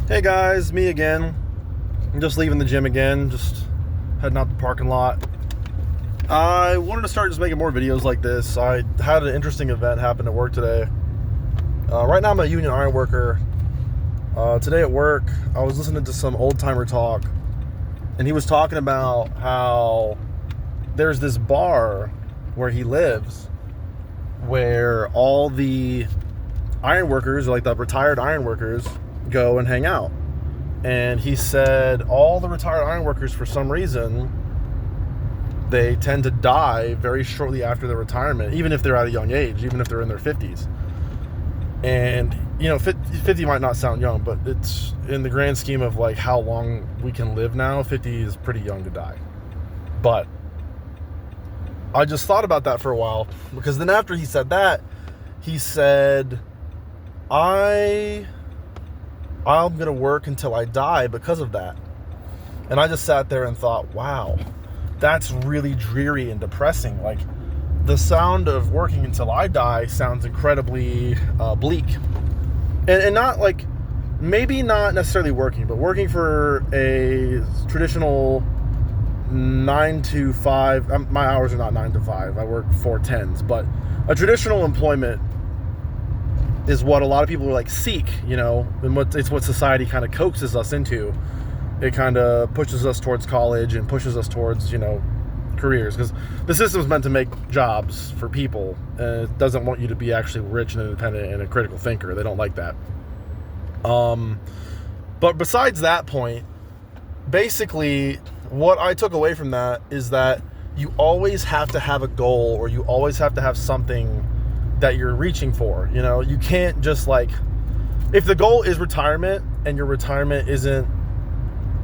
Hey guys, me again. I'm just leaving the gym again, just heading out the parking lot. I wanted to start just making more videos like this. I had an interesting event happen at work today. Right now I'm a union iron worker. Today at work, I was listening to some old timer talk, and he was talking about how there's this bar where he lives where all the iron workers, like the retired iron workers, go and hang out. And he said all the retired iron workers, for some reason, they tend to die very shortly after their retirement, even if they're at a young age, even if they're in their 50s. And, 50 might not sound young, but it's, in the grand scheme of like how long we can live now, 50 is pretty young to die. But I just thought about that for a while, because then after he said that, he said, I'm going to work until I die because of that. And I just sat there and thought, wow, that's really dreary and depressing. Like, the sound of working until I die sounds incredibly bleak. And not like, maybe not necessarily working, but working for a traditional 9 to 5. My hours are not 9 to 5. I work 4/10s, but a traditional employment is what a lot of people like seek, and it's what society kind of coaxes us into. It kind of pushes us towards college and pushes us towards, careers, because the system's meant to make jobs for people, and it doesn't want you to be actually rich and independent and a critical thinker. They don't like that. But besides that point, basically what I took away from that is that you always have to have a goal, or you always have to have something that you're reaching for. You can't just if the goal is retirement and your retirement isn't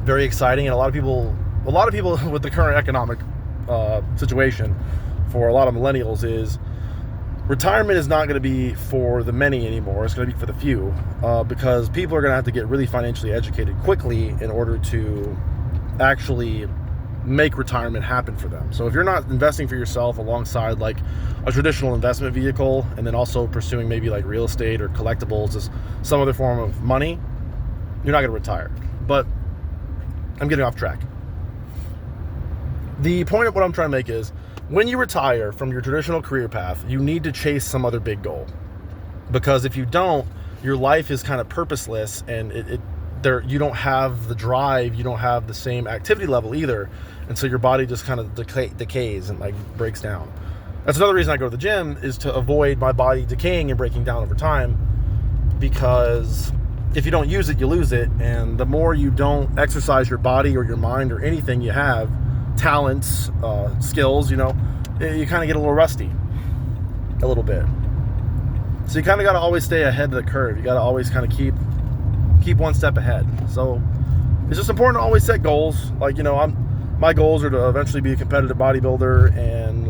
very exciting, and a lot of people with the current economic situation for a lot of millennials is retirement is not going to be for the many anymore. It's going to be for the few, because people are going to have to get really financially educated quickly in order to actually make retirement happen for them. So if you're not investing for yourself alongside like a traditional investment vehicle, and then also pursuing maybe like real estate or collectibles as some other form of money, you're not going to retire. But I'm getting off track. The point of what I'm trying to make is, when you retire from your traditional career path, you need to chase some other big goal, because if you don't, your life is kind of purposeless, and you don't have the drive, you don't have the same activity level either, and so your body just kind of decays and like breaks down. That's another reason I go to the gym, is to avoid my body decaying and breaking down over time, because if you don't use it, you lose it, and the more you don't exercise your body or your mind or anything you have, talents, skills, you kind of get a little rusty, a little bit. So you kind of got to always stay ahead of the curve. You got to always kind of keep one step ahead. So it's just important to always set goals. Like, my goals are to eventually be a competitive bodybuilder, and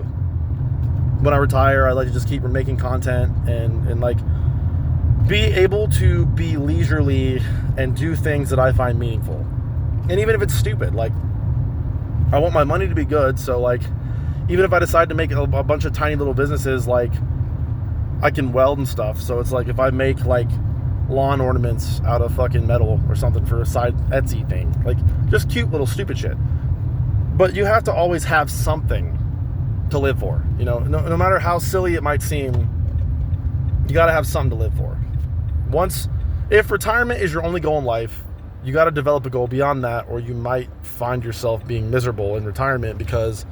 when I retire, I like to just keep making content and like be able to be leisurely and do things that I find meaningful. And even if it's stupid, like, I want my money to be good. So like, even if I decide to make a bunch of tiny little businesses, like I can weld and stuff. So it's like, if I make like lawn ornaments out of fucking metal or something for a side Etsy thing, like just cute little stupid shit. But you have to always have something to live for, no matter how silly it might seem, you got to have something to live for. If retirement is your only goal in life, you got to develop a goal beyond that, or you might find yourself being miserable in retirement, because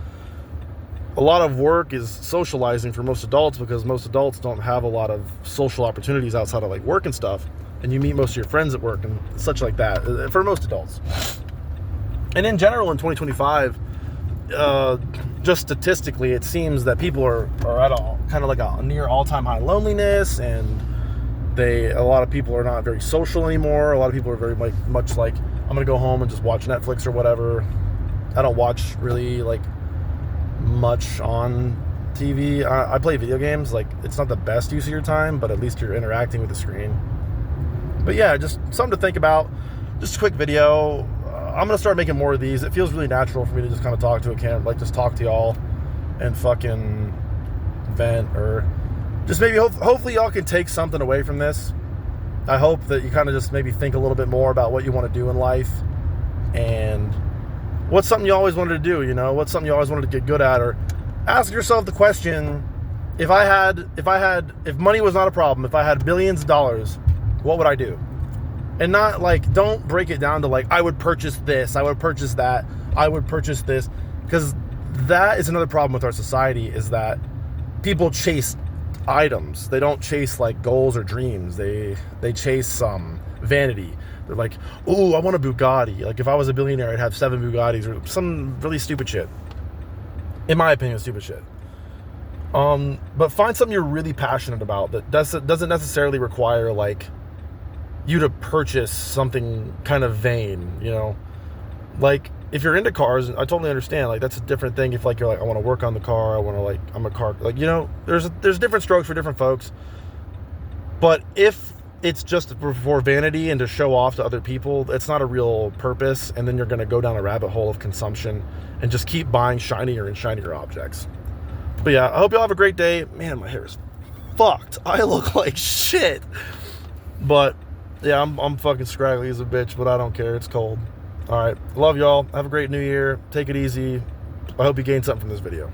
a lot of work is socializing for most adults, because most adults don't have a lot of social opportunities outside of like work and stuff, and you meet most of your friends at work and such like that, for most adults. And in general, in 2025, just statistically, it seems that people are at a kind of like a near all-time high loneliness, and a lot of people are not very social anymore. A lot of people are very much like, I'm gonna go home and just watch Netflix or whatever. I don't watch really like much on TV. I play video games. Like, it's not the best use of your time, but at least you're interacting with the screen. But yeah, just something to think about. Just a quick video. I'm gonna start making more of these. It feels really natural for me to just kind of talk to a camera, like just talk to y'all and fucking vent, or just maybe hopefully y'all can take something away from this. I hope that you kind of just maybe think a little bit more about what you want to do in life, and what's something you always wanted to do, you know? What's something you always wanted to get good at? Or ask yourself the question, if money was not a problem, if I had billions of dollars, what would I do? And not like, don't break it down to like, I would purchase this, I would purchase that, I would purchase this. Because that is another problem with our society, is that people chase items. They don't chase like goals or dreams. They chase vanity. They're like, oh, I want a Bugatti. Like if I was a billionaire, I'd have 7 Bugattis, or some really stupid shit. In my opinion, stupid shit. But find something you're really passionate about that doesn't necessarily require like you to purchase something kind of vain, you know? Like if you're into cars, I totally understand. Like that's a different thing. If like you're like, I want to work on the car, I want to like, I'm a car, like, you know, there's different strokes for different folks. But if it's just for vanity and to show off to other people, it's not a real purpose. And then you're going to go down a rabbit hole of consumption and just keep buying shinier and shinier objects. But yeah, I hope y'all have a great day. Man, my hair is fucked. I look like shit. But yeah, I'm fucking scraggly as a bitch, but I don't care. It's cold. All right. Love y'all. Have a great new year. Take it easy. I hope you gained something from this video.